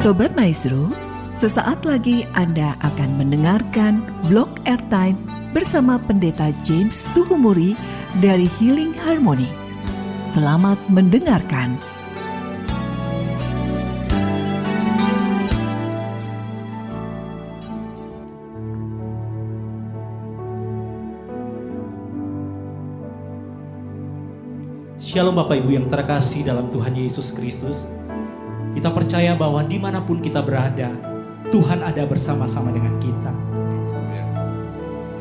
Sobat Maestro, sesaat lagi Anda akan mendengarkan Blog Airtime bersama Pendeta James Tuhumuri dari Healing Harmony. Selamat mendengarkan. Shalom Bapak Ibu yang terkasih dalam Tuhan Yesus Kristus. Kita percaya bahwa dimanapun kita berada, Tuhan ada bersama-sama dengan kita.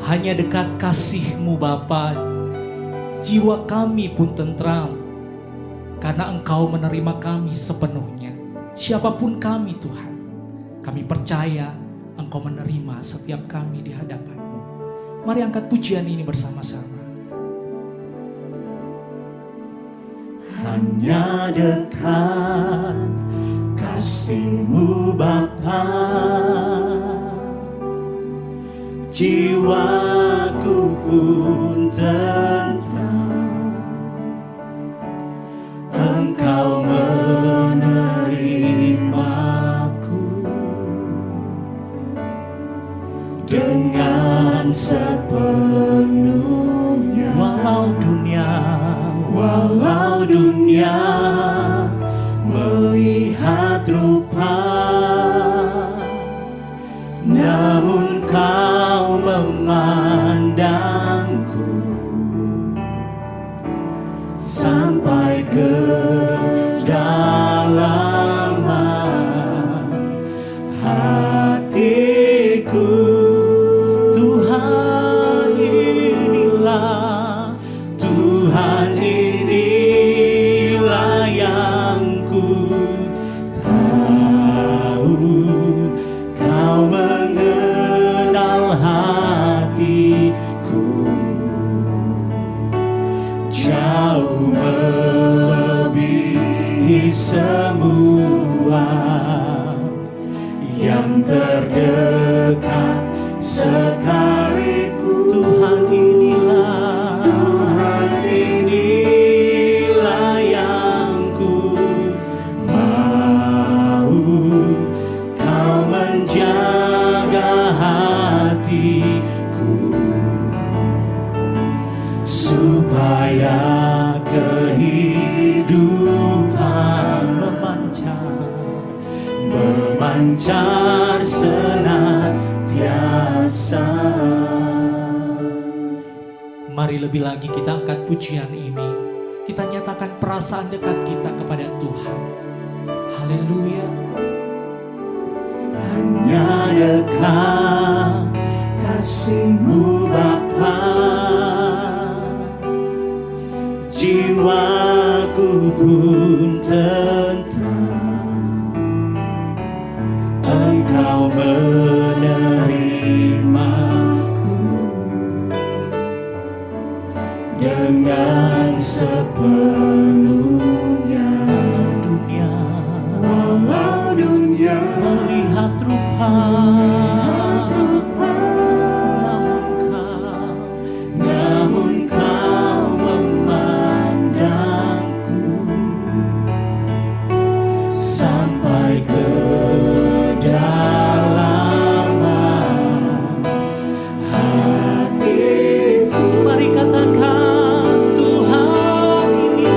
Hanya dekat kasih-Mu Bapa, jiwa kami pun tentram, karena Engkau menerima kami sepenuhnya. Siapapun kami Tuhan, kami percaya Engkau menerima setiap kami di hadapan-Mu. Mari angkat pujian ini bersama-sama. Hanya dekat kasih-Mu Bapa, jiwaku pun tentram. Engkau menerimaku dengan sepenuhnya. Walau dunia melihat rupa, namun Kau memandangku sampai ke dalaman hatiku. Tuhan inilah, Tuhan inilah yang ku tahu. Kau mengenal hatiku jauh melebihi semua yang terdekat sekalipun. Tuhan inilah yang ku mau. Kau menjaga hatiku supaya kehidupan memancar senantiasa. Mari lebih lagi kita angkat pujian ini. Kita nyatakan perasaan dekat kita kepada Tuhan. Haleluya. Hanya dekat kasih-Mu Bapa, jiwaku pun tentram. Engkau menerimaku dengan sepenuhnya. Walau dunia melihat rupa, namun Kau memandangku sampai ke dalaman hatiku. Mari katakan, Tuhan inilah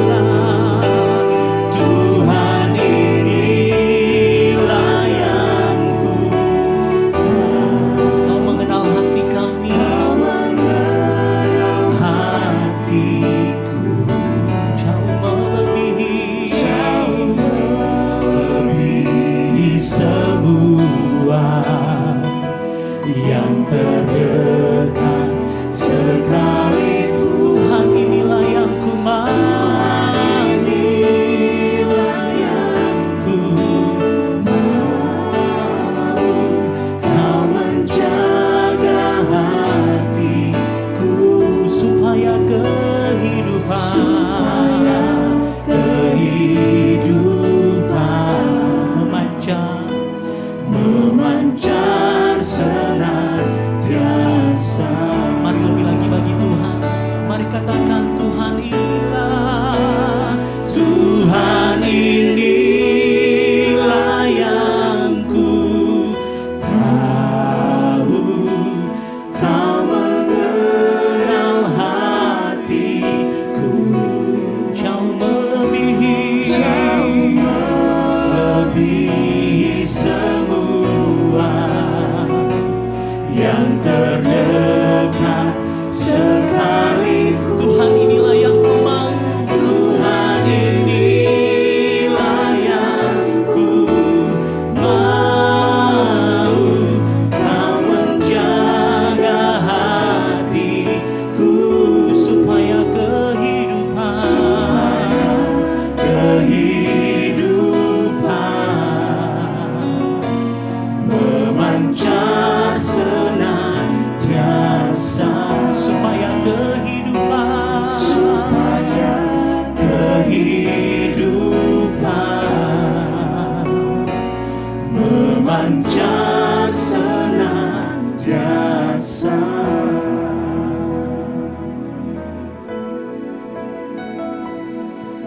panjang senantiasa.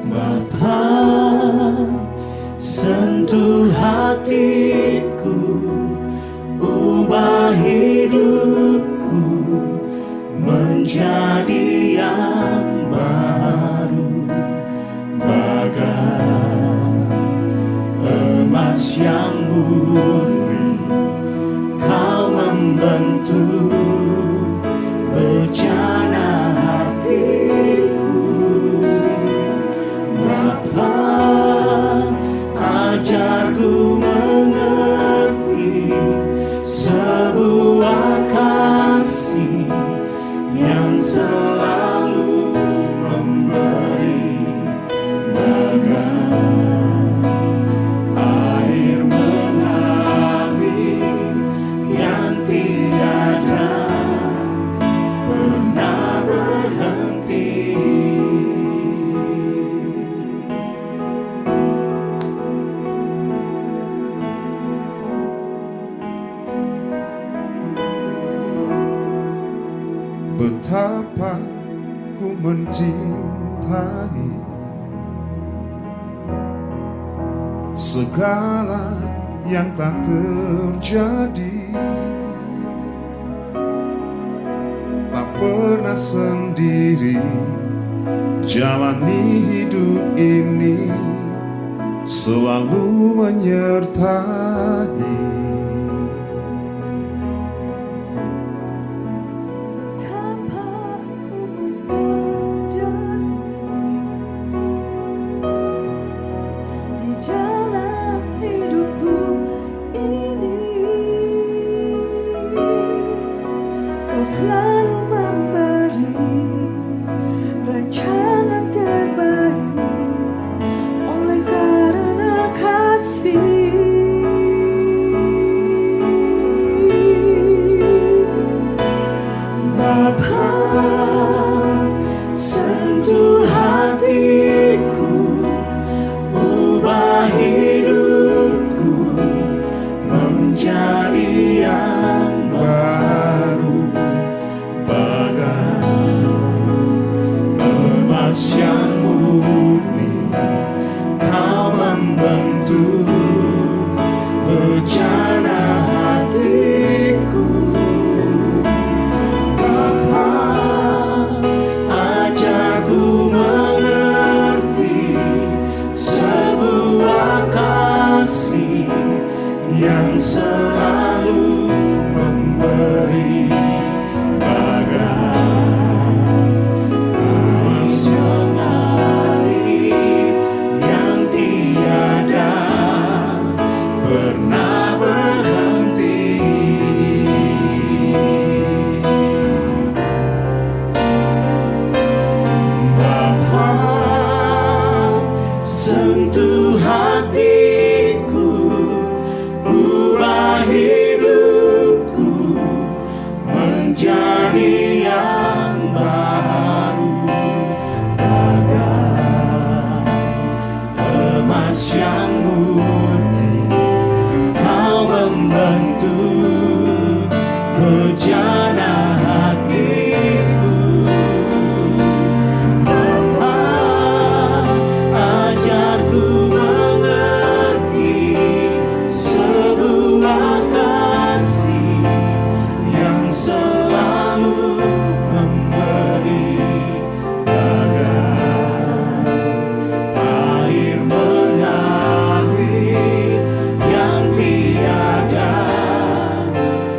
Bapa, sentuh hatiku, ubah hidupku menjadi yang baru, bagai emas yang murni. Kau membentuk bejana hatiku. Bapa, ajarku mengerti sebuah kasih yang selalu memberi, bagai air mengalir yang tiada pernah berhenti. Betapa ku mencintai segala yang tak terjadi. Tak pernah sendiri jalani hidup ini, selalu menyertai. Selalu memberi rancangan terbaik oleh karena kasih. Bapa, sentuh hatiku, ubah hidupku menjadi yang baru, bagai emas yang murni. Kau membentuk bejana hatiku. Bapa, ajarku mengerti sebuah kasih yang selalu memberi, pernah berhenti. Bapa, sentuh hatiku, ubah hidupku menjadi yang baru, bagai emas yang murni. Kau membentuk bejana hatiku. Bapa, ajarku mengerti sebuah kasih yang selalu memberi, bagai air mengalir yang tiada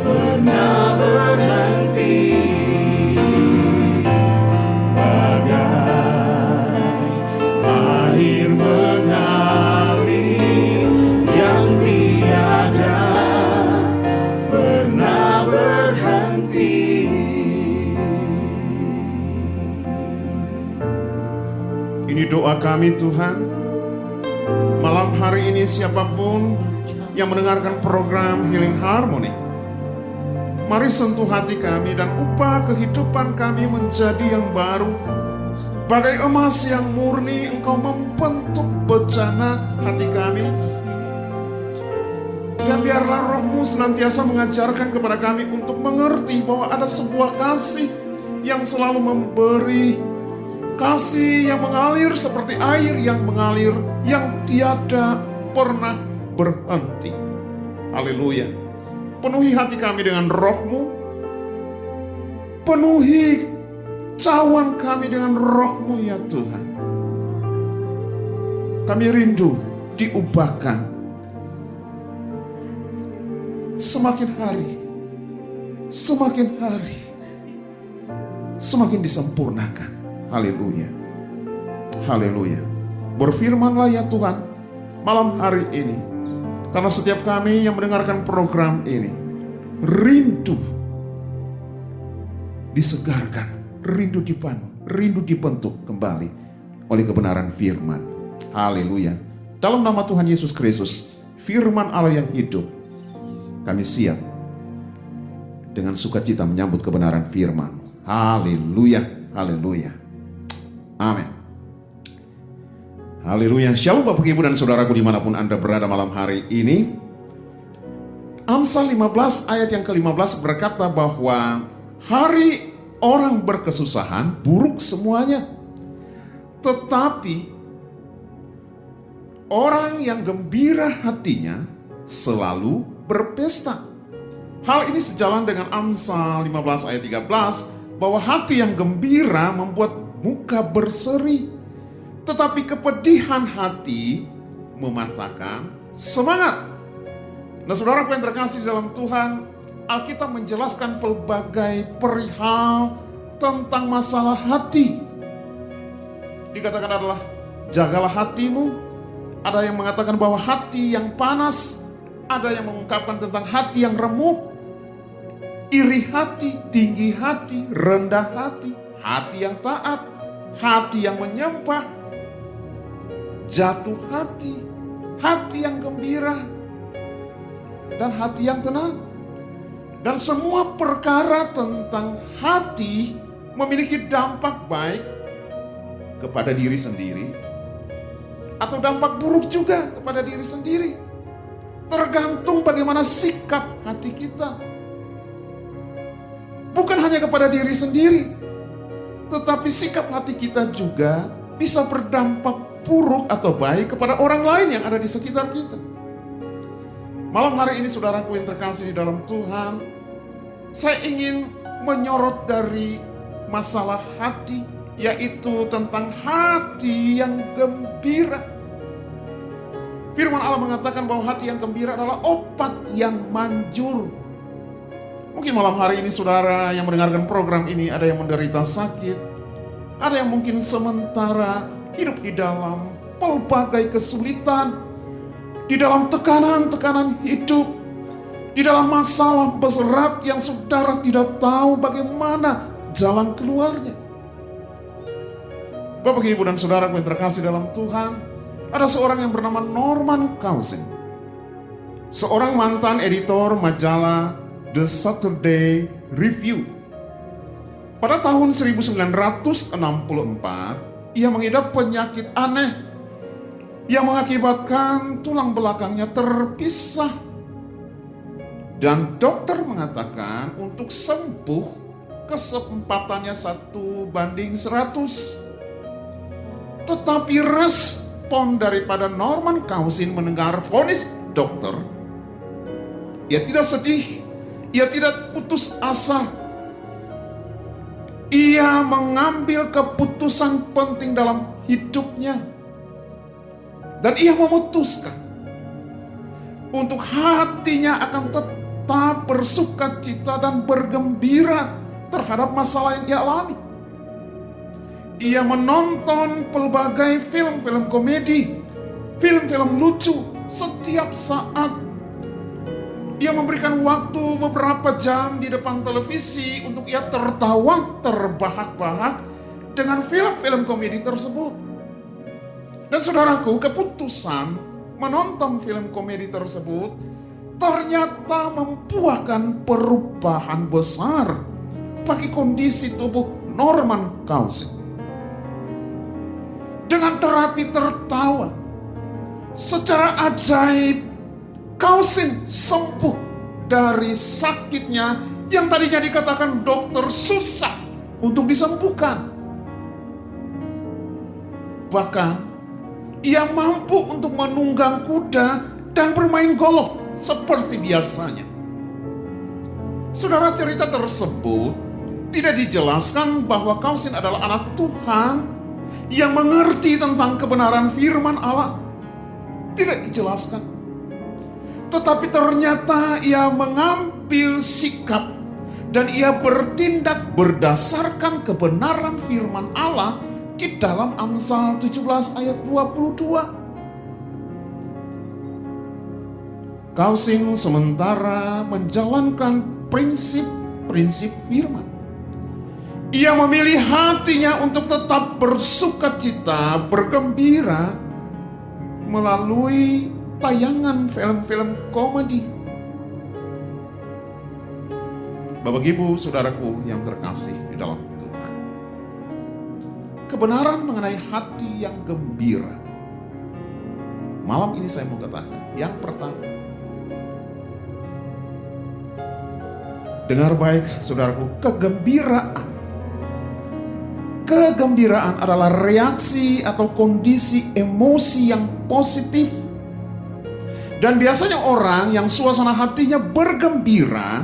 pernah berhenti, bagai air mengalir yang tiada pernah berhenti. Ini doa kami Tuhan. Malam hari ini siapapun yang mendengarkan program Healing Harmony, mari sentuh hati kami dan ubah kehidupan kami menjadi yang baru. Bagai emas yang murni, Engkau membentuk bejana hati kami. Dan biarlah Roh-Mu senantiasa mengajarkan kepada kami untuk mengerti bahwa ada sebuah kasih yang selalu memberi, kasih yang mengalir seperti air yang mengalir, yang tiada pernah berhenti. Haleluya. Penuhi hati kami dengan Roh-Mu, penuhi cawan kami dengan Roh-Mu ya Tuhan. Kami rindu diubahkan semakin hari, semakin disempurnakan. Haleluya. Haleluya. Berfirmanlah ya Tuhan malam hari ini, karena setiap kami yang mendengarkan program ini rindu disegarkan, rindu dibangun, rindu dibentuk kembali oleh kebenaran firman. Haleluya. Dalam nama Tuhan Yesus Kristus, firman Allah yang hidup, kami siap dengan sukacita menyambut kebenaran firman. Haleluya, haleluya. Amin. Haleluya. Shalom Bapak Ibu dan Saudaraku dimanapun Anda berada malam hari ini. Amsal 15 ayat yang ke-15 berkata bahwa hari orang berkesusahan buruk semuanya, tetapi orang yang gembira hatinya selalu berpesta. Hal ini sejalan dengan Amsal 15 ayat 13 bahwa hati yang gembira membuat muka berseri, tetapi kepedihan hati mematahkan semangat. Nah, saudaraku yang terkasih dalam Tuhan, Alkitab menjelaskan pelbagai perihal tentang masalah hati. Dikatakan adalah jagalah hatimu. Ada yang mengatakan bahwa hati yang panas, ada yang mengungkapkan tentang hati yang remuk, iri hati, tinggi hati, rendah hati, hati yang taat, hati yang menyembah, jatuh hati, hati yang gembira, dan hati yang tenang. Dan semua perkara tentang hati memiliki dampak baik kepada diri sendiri atau dampak buruk juga kepada diri sendiri. Tergantung bagaimana sikap hati kita. Bukan hanya kepada diri sendiri, tetapi sikap hati kita juga bisa berdampak buruk atau baik kepada orang lain yang ada di sekitar kita. Malam hari ini saudaraku yang terkasih di dalam Tuhan, saya ingin menyorot dari masalah hati, yaitu tentang hati yang gembira. Firman Allah mengatakan bahwa hati yang gembira adalah obat yang manjur. Mungkin malam hari ini saudara yang mendengarkan program ini ada yang menderita sakit, ada yang mungkin sementara hidup di dalam pelbagai kesulitan, di dalam tekanan-tekanan hidup, di dalam masalah berat yang saudara tidak tahu bagaimana jalan keluarnya. Bapak, Ibu, dan saudaraku yang terkasih dalam Tuhan, ada seorang yang bernama Norman Cousins, seorang mantan editor majalah The Saturday Review. Pada tahun 1964, ia mengidap penyakit aneh yang mengakibatkan tulang belakangnya terpisah. Dan dokter mengatakan untuk sembuh kesempatannya 1:100. Tetapi respon daripada Norman Cousins mendengar vonis dokter, ia tidak sedih, ia tidak putus asa. Ia mengambil keputusan penting dalam hidupnya. Dan ia memutuskan untuk hatinya akan tetap bersukacita dan bergembira terhadap masalah yang ia alami. Ia menonton pelbagai film-film komedi, film-film lucu setiap saat. Ia memberikan waktu beberapa jam di depan televisi untuk ia tertawa terbahak-bahak dengan film-film komedi tersebut. Dan saudaraku, keputusan menonton film komedi tersebut ternyata membuahkan perubahan besar bagi kondisi tubuh Norman Cousins. Dengan terapi tertawa, secara ajaib Kausin sembuh dari sakitnya yang tadinya dikatakan dokter susah untuk disembuhkan. Bahkan ia mampu untuk menunggang kuda dan bermain golf seperti biasanya. Saudara, cerita tersebut tidak dijelaskan bahwa Kausin adalah anak Tuhan yang mengerti tentang kebenaran firman Allah. Tidak dijelaskan. Tetapi ternyata ia mengambil sikap dan ia bertindak berdasarkan kebenaran firman Allah di dalam Amsal 17 ayat 22. Kausin sementara menjalankan prinsip-prinsip firman. Ia memilih hatinya untuk tetap bersukacita, bergembira melalui tayangan film-film komedi. Bapak Ibu, saudaraku yang terkasih di dalam Tuhan. Kebenaran mengenai hati yang gembira. Malam ini saya mau katakan, yang pertama, dengar baik saudaraku, Kegembiraan adalah reaksi atau kondisi emosi yang positif. Dan biasanya orang yang suasana hatinya bergembira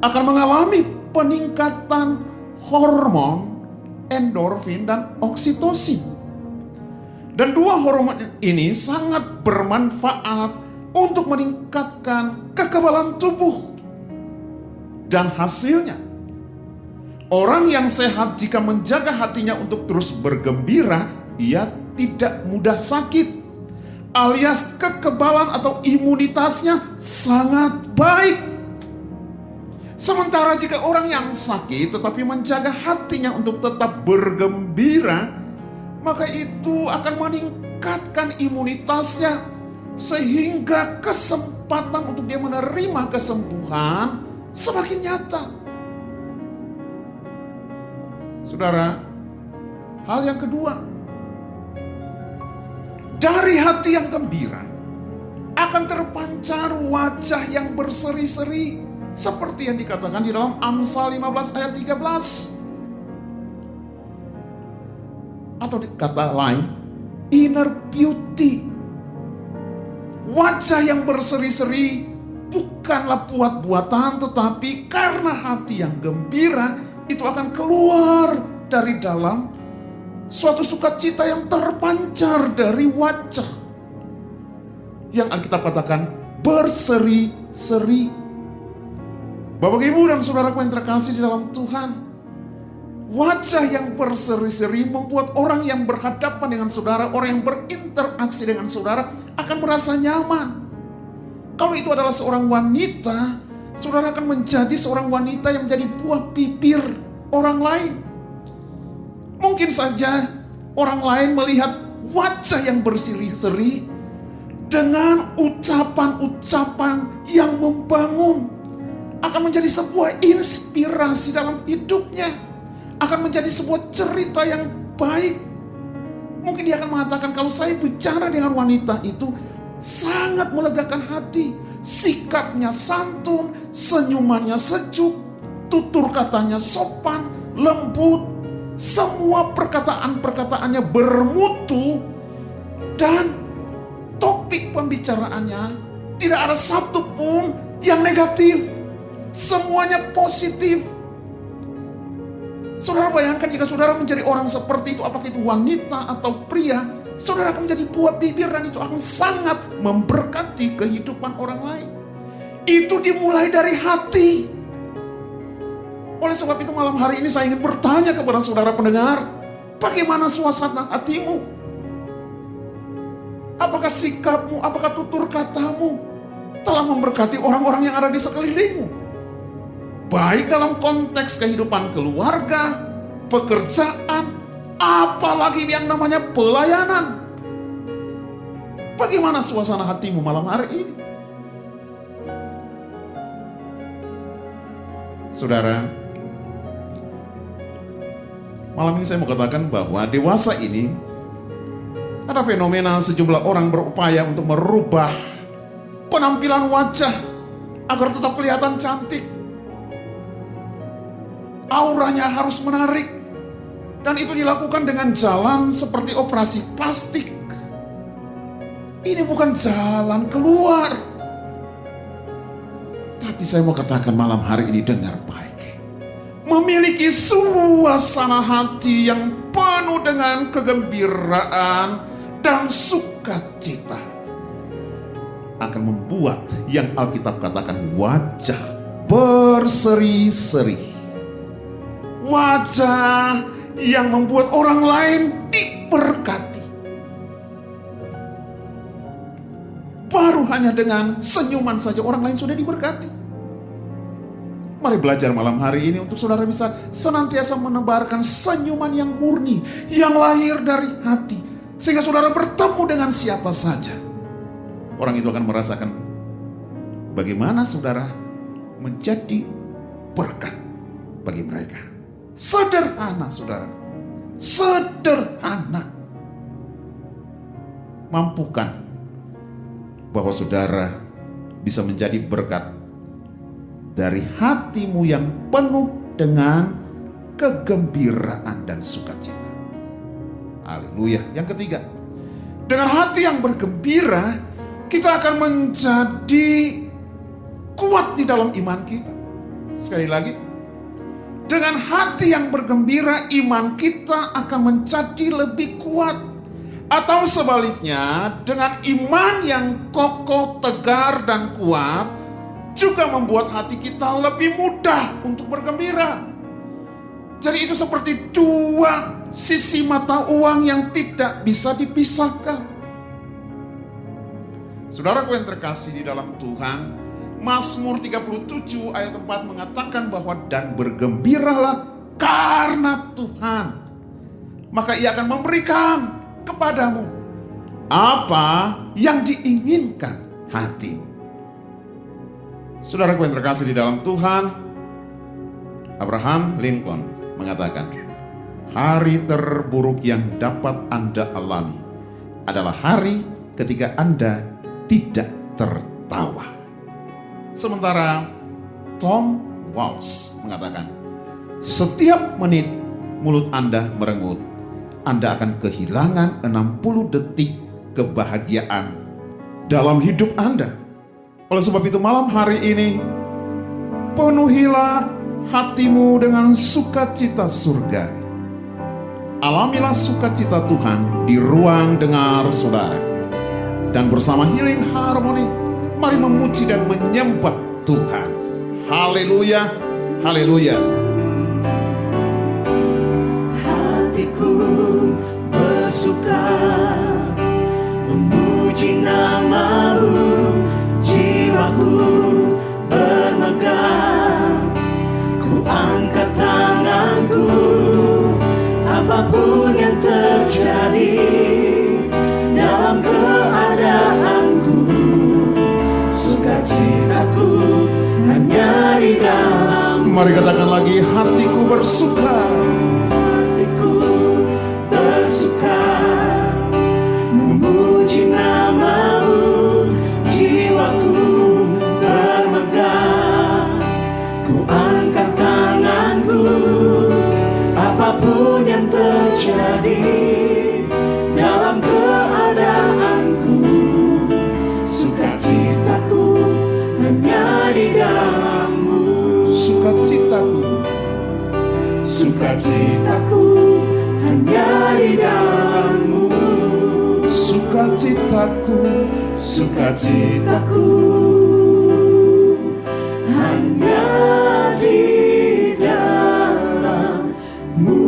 akan mengalami peningkatan hormon endorfin dan oksitosin. Dan dua hormon ini sangat bermanfaat untuk meningkatkan kekebalan tubuh. Dan hasilnya, orang yang sehat jika menjaga hatinya untuk terus bergembira, ia tidak mudah sakit. Alias kekebalan atau imunitasnya sangat baik. Sementara jika orang yang sakit tetapi menjaga hatinya untuk tetap bergembira, maka itu akan meningkatkan imunitasnya sehingga kesempatan untuk dia menerima kesembuhan semakin nyata. Saudara, hal yang kedua, dari hati yang gembira akan terpancar wajah yang berseri-seri seperti yang dikatakan di dalam Amsal 15 ayat 13. Atau kata lain, inner beauty. Wajah yang berseri-seri bukanlah buat-buatan, tetapi karena hati yang gembira itu akan keluar dari dalam suatu sukacita yang terpancar dari wajah yang Alkitab katakan berseri-seri. Bapak, Ibu, dan saudaraku yang terkasih di dalam Tuhan, wajah yang berseri-seri membuat orang yang berhadapan dengan saudara, orang yang berinteraksi dengan saudara akan merasa nyaman. Kalau itu adalah seorang wanita, saudara akan menjadi seorang wanita yang menjadi buah bibir orang lain. Mungkin saja orang lain melihat wajah yang berseri-seri dengan ucapan-ucapan yang membangun, akan menjadi sebuah inspirasi dalam hidupnya, akan menjadi sebuah cerita yang baik. Mungkin dia akan mengatakan, kalau saya bicara dengan wanita itu sangat melegakan hati, sikapnya santun, senyumannya sejuk, tutur katanya sopan, lembut, semua perkataan-perkataannya bermutu, dan topik pembicaraannya tidak ada satupun yang negatif, semuanya positif. Saudara bayangkan jika saudara menjadi orang seperti itu, apakah itu wanita atau pria, saudara akan menjadi buah bibir dan itu akan sangat memberkati kehidupan orang lain. Itu dimulai dari hati. Oleh sebab itu malam hari ini saya ingin bertanya kepada saudara pendengar, bagaimana suasana hatimu? Apakah sikapmu, apakah tutur katamu telah memberkati orang-orang yang ada di sekelilingmu? Baik dalam konteks kehidupan keluarga, pekerjaan, apalagi yang namanya pelayanan. Bagaimana suasana hatimu malam hari ini? Saudara, malam ini saya mau katakan bahwa dewasa ini ada fenomena sejumlah orang berupaya untuk merubah penampilan wajah agar tetap kelihatan cantik. Auranya harus menarik. Dan itu dilakukan dengan jalan seperti operasi plastik. Ini bukan jalan keluar. Tapi saya mau katakan malam hari ini, dengar baik. Memiliki suasana hati yang penuh dengan kegembiraan dan sukacita akan membuat yang Alkitab katakan wajah berseri-seri. Wajah yang membuat orang lain diberkati. Baru hanya dengan senyuman saja orang lain sudah diberkati. Mari belajar malam hari ini untuk saudara bisa senantiasa menebarkan senyuman yang murni, yang lahir dari hati. Sehingga saudara bertemu dengan siapa saja, orang itu akan merasakan bagaimana saudara menjadi berkat bagi mereka. Sederhana saudara, sederhana. Mampukan bahwa saudara bisa menjadi berkat dari hatimu yang penuh dengan kegembiraan dan sukacita. Haleluya. Yang ketiga, dengan hati yang bergembira, kita akan menjadi kuat di dalam iman kita. Sekali lagi, dengan hati yang bergembira, iman kita akan menjadi lebih kuat. Atau sebaliknya, dengan iman yang kokoh, tegar, dan kuat, juga membuat hati kita lebih mudah untuk bergembira. Jadi itu seperti dua sisi mata uang yang tidak bisa dipisahkan. Saudaraku yang terkasih di dalam Tuhan, Mazmur 37 ayat 4 mengatakan bahwa dan bergembiralah karena Tuhan, maka Ia akan memberikan kepadamu apa yang diinginkan hatimu. Saudaraku yang terkasih di dalam Tuhan, Abraham Lincoln mengatakan, hari terburuk yang dapat Anda alami adalah hari ketika Anda tidak tertawa. Sementara Tom Walsh mengatakan, setiap menit mulut Anda merengut, Anda akan kehilangan 60 detik kebahagiaan dalam hidup Anda. Oleh sebab itu malam hari ini, penuhilah hatimu dengan sukacita surga. Alamilah sukacita Tuhan di ruang dengar saudara. Dan bersama Healing Harmony, mari memuji dan menyembah Tuhan. Haleluya, haleluya. Hatiku bersuka memuji nama-Mu, jiwaku bermegah. Ku angkat tanganku, apapun yang terjadi dalam keadaanku, sukacitaku hanya di dalam. Mari katakan lagi, hatiku bersuka. Hatiku bersuka memuji nama-Mu, jiwaku bermegah. Ku angkat tanganku, apapun yang terjadi dalam keadaanku, sukacitaku hanya di dalam-Mu. Sukacitaku, sukacitaku hanya di dalam-Mu. sukacitaku, Sukacitaku hanya di dalam-Mu.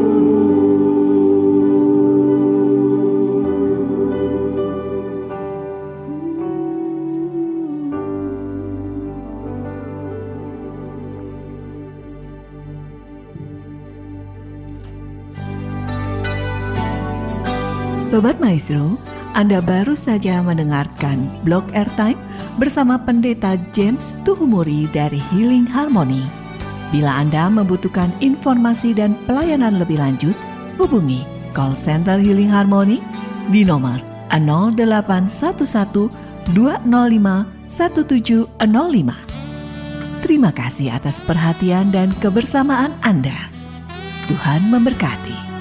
Sobat Maestro, Anda baru saja mendengarkan Blog Airtime bersama Pendeta James Tuhumuri dari Healing Harmony. Bila Anda membutuhkan informasi dan pelayanan lebih lanjut, hubungi call center Healing Harmony di nomor 0811 205 1705. Terima kasih atas perhatian dan kebersamaan Anda. Tuhan memberkati.